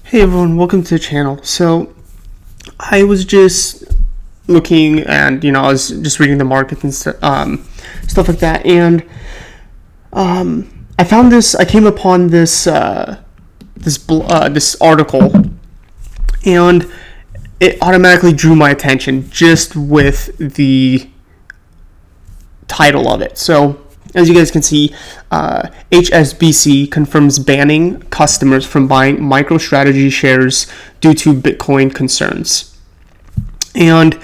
Hey everyone, welcome to the channel. So I was just looking and I was just reading the market and stuff like that, and I came upon this article, and it automatically drew my attention just with the title of it. So as you guys can see, HSBC confirms banning customers from buying MicroStrategy shares due to Bitcoin concerns. And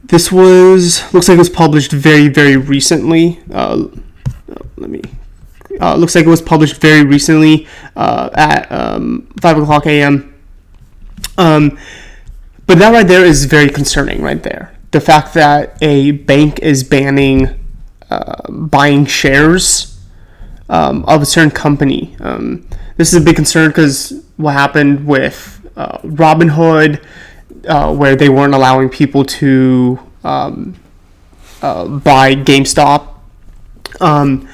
this looks like it was published very, very recently. Looks like it was published very recently at 5 o'clock a.m. But that right there is very concerning right there. The fact that a bank is banning buying shares of a certain company. This is a big concern because what happened with Robinhood, where they weren't allowing people to buy GameStop, and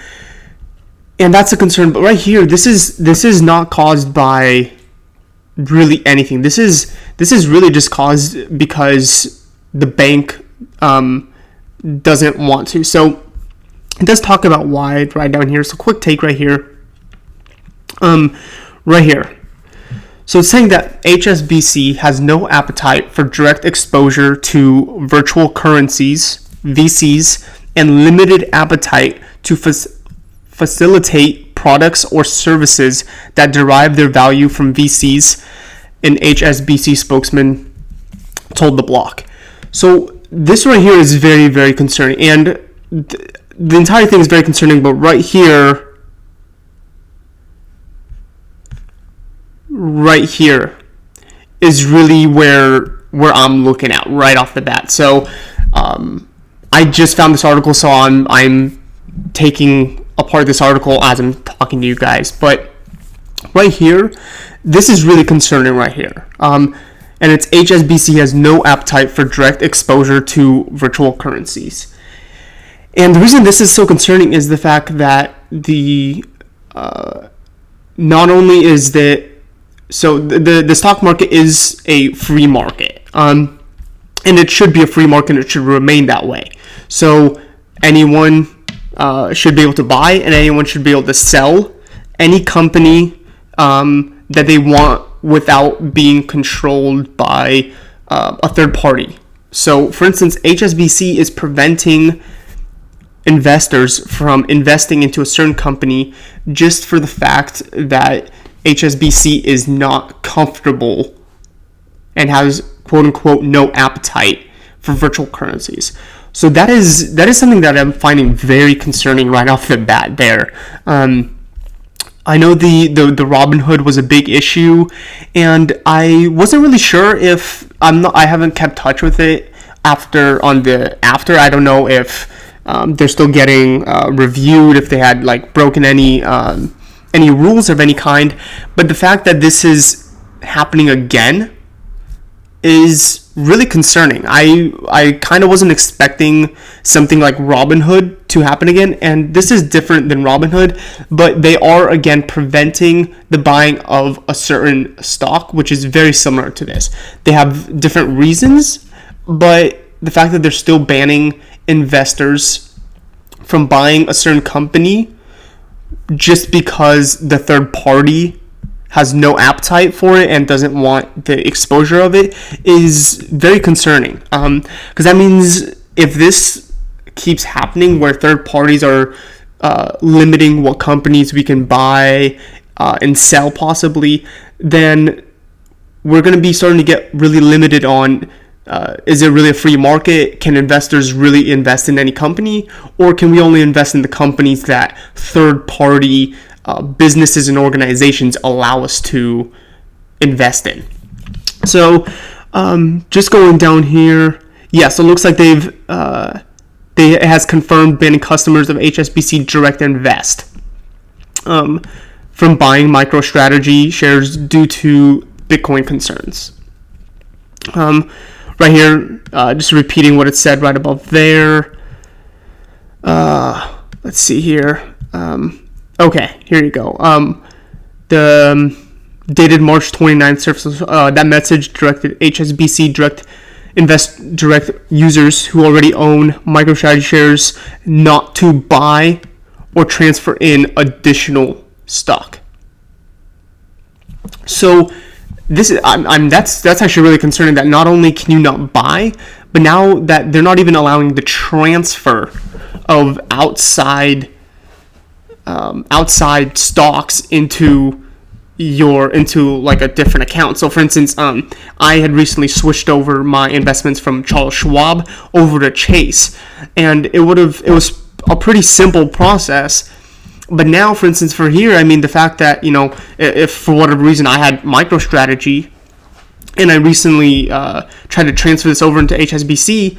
that's a concern. But right here, this is not caused by really anything. This is really just caused because the bank doesn't want to. So it does talk about why right down here. So quick take right here. Right here. So it's saying that HSBC has no appetite for direct exposure to virtual currencies, VCs, and limited appetite to facilitate products or services that derive their value from VCs, an HSBC spokesman told the block. So this right here is very, very concerning, and the entire thing is very concerning, but right here is really where I'm looking at right off the bat. So I just found this article, so I'm taking apart this article as I'm talking to you guys. But right here, this is really concerning right here. And it's HSBC has no appetite for direct exposure to virtual currencies. And the reason this is so concerning is the fact that not only is that, so the stock market is a free market, and it should be a free market, and it should remain that way. So anyone should be able to buy, and anyone should be able to sell any company that they want without being controlled by a third party. So for instance, HSBC is preventing investors from investing into a certain company just for the fact that HSBC is not comfortable and has quote unquote no appetite for virtual currencies. So that is something that I'm finding very concerning right off the bat there. I know the Robinhood was a big issue, and I wasn't really sure if I haven't kept touch with it after. I don't know if they're still getting reviewed, if they had broken any rules of any kind. But the fact that this is happening again is really concerning. I kind of wasn't expecting something like Robinhood to happen again, and this is different than Robinhood, but they are again preventing the buying of a certain stock, which is very similar to this. They have different reasons, but the fact that they're still banning investors from buying a certain company just because the third party has no appetite for it and doesn't want the exposure of it is very concerning. Because that means if this keeps happening where third parties are limiting what companies we can buy and sell possibly, then we're going to be starting to get really limited on is it really a free market? Can investors really invest in any company? Or can we only invest in the companies that third-party businesses and organizations allow us to invest in? So just going down here, so it looks like it has confirmed banning customers of HSBC Direct Invest from buying MicroStrategy shares due to Bitcoin concerns. Right here, just repeating what it said right above there. Let's see here. Okay, here you go. The dated March 29th surface. That message directed HSBC direct users who already own MicroStrategy shares not to buy or transfer in additional stock. So this is that's actually really concerning, that not only can you not buy, but now that they're not even allowing the transfer of outside stocks into like a different account. So for instance, I had recently switched over my investments from Charles Schwab over to Chase, and it was a pretty simple process. But now, for instance, for here, I mean, the fact that, if for whatever reason I had MicroStrategy and I recently tried to transfer this over into HSBC,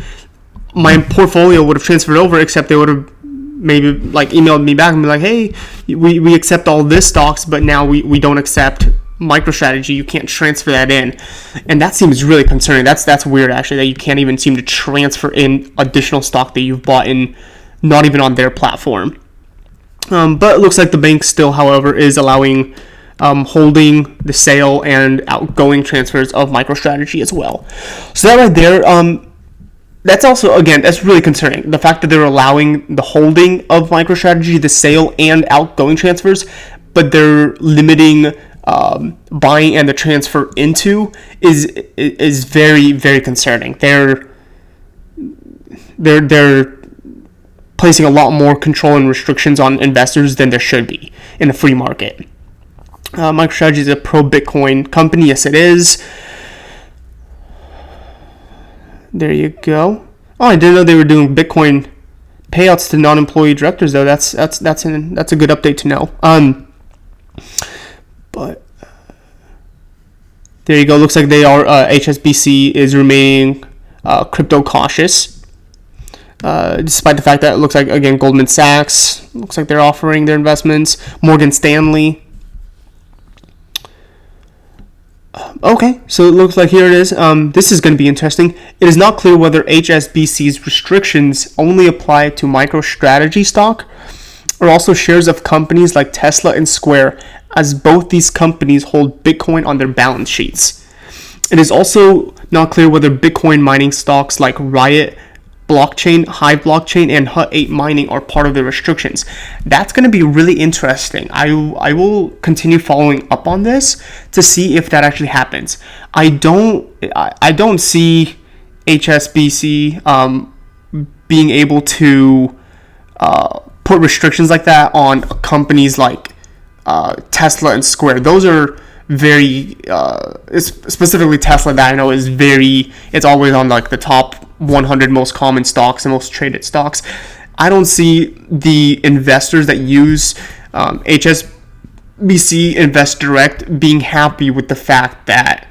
my portfolio would have transferred over, except they would have maybe like emailed me back and be like, hey, we accept all this stocks, but now we don't accept MicroStrategy. You can't transfer that in. And that seems really concerning. That's weird, actually, that you can't even seem to transfer in additional stock that you've bought in, not even on their platform. But it looks like the bank still, however, is allowing holding, the sale, and outgoing transfers of MicroStrategy as well. So that right there, that's also, again, that's really concerning. The fact that they're allowing the holding of MicroStrategy, the sale, and outgoing transfers, but they're limiting buying and the transfer into is very, very concerning. They're placing a lot more control and restrictions on investors than there should be in a free market. MicroStrategy is a pro-Bitcoin company. Yes, it is. There you go. Oh, I didn't know they were doing Bitcoin payouts to non-employee directors, though. That's a good update to know. But there you go. Looks like they are. HSBC is remaining crypto cautious, despite the fact that it looks like, again, Goldman Sachs looks like they're offering their investments. Morgan Stanley. Okay, so it looks like here it is. This is going to be interesting. It is not clear whether HSBC's restrictions only apply to MicroStrategy stock or also shares of companies like Tesla and Square, as both these companies hold Bitcoin on their balance sheets. It is also not clear whether Bitcoin mining stocks like Riot Blockchain, Hive Blockchain, and Hut 8 Mining are part of the restrictions. That's going to be really interesting. I will continue following up on this to see if that actually happens. I don't see HSBC being able to put restrictions like that on companies like Tesla and Square. Those are very specifically Tesla, that I know is it's always on like the top 100 most common stocks and most traded stocks. I don't see the investors that use HSBC Invest Direct being happy with the fact that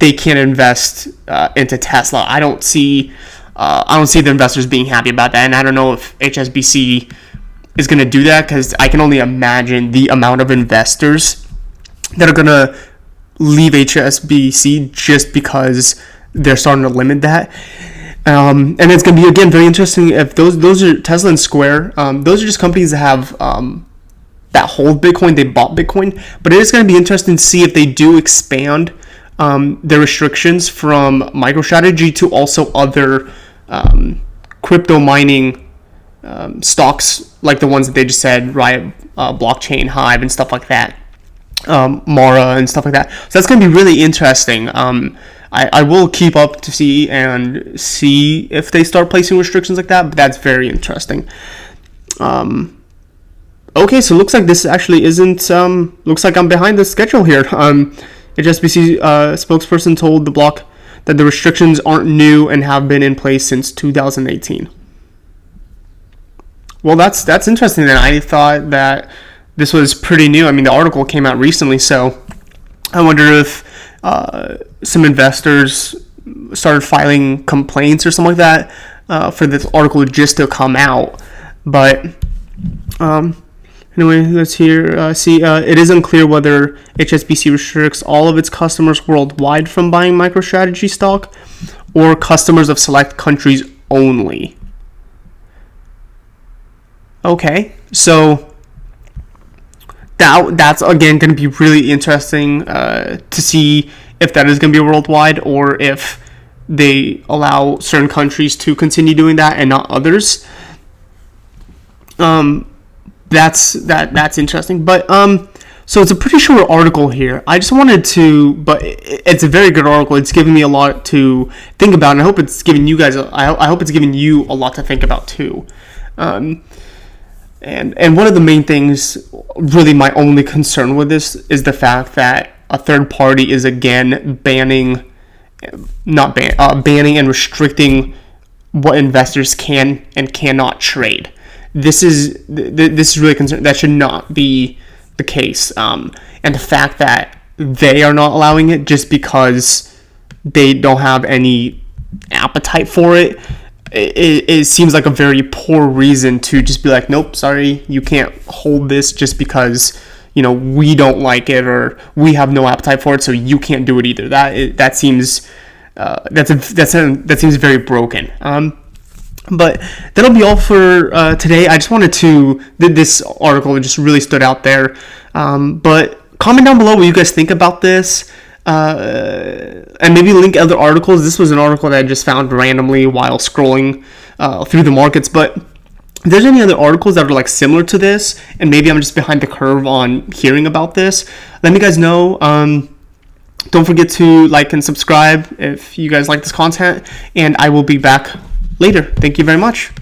they can't invest into Tesla. I don't see the investors being happy about that, and I don't know if HSBC is going to do that, because I can only imagine the amount of investors that are going to leave HSBC just because they're starting to limit that. And it's going to be, again, very interesting if those are Tesla and Square. Those are just companies that have that hold Bitcoin. They bought Bitcoin. But it is going to be interesting to see if they do expand their restrictions from MicroStrategy to also other crypto mining stocks, like the ones that they just said, Riot Blockchain, Hive, and stuff like that. Mara and stuff like that. So that's going to be really interesting. I will keep up to see if they start placing restrictions like that, but that's very interesting. Okay, so looks like this actually isn't, looks like I'm behind the schedule here. HSBC spokesperson told the block that the restrictions aren't new and have been in place since 2018. Well, that's interesting then. I thought that this was pretty new. I mean, the article came out recently, so I wonder if some investors started filing complaints or something like that for this article just to come out. But anyway, let's see. It is unclear whether HSBC restricts all of its customers worldwide from buying MicroStrategy stock or customers of select countries only. Okay, so that's again going to be really interesting to see if that is going to be worldwide, or if they allow certain countries to continue doing that and not others. That's interesting. But so it's a pretty short article here. I just wanted to, but it's a very good article. It's giving me a lot to think about, and I hope it's giving you guys. I hope it's giving you a lot to think about too. And one of the main things, really my only concern with this, is the fact that a third party is again banning and restricting what investors can and cannot trade. This is really concerning. That should not be the case. And the fact that they are not allowing it just because they don't have any appetite for it, it seems like a very poor reason to just be like, nope, sorry, you can't hold this just because, you know, we don't like it or we have no appetite for it, so you can't do it either. That seems that seems very broken. But that'll be all for today. I just wanted to, this article just really stood out there. But comment down below what you guys think about this. And maybe link other articles. This was an article that I just found randomly while scrolling through the markets. But if there's any other articles that are like similar to this, and maybe I'm just behind the curve on hearing about this, let me guys know. Don't forget to like and subscribe if you guys like this content, and I will be back later. Thank you very much.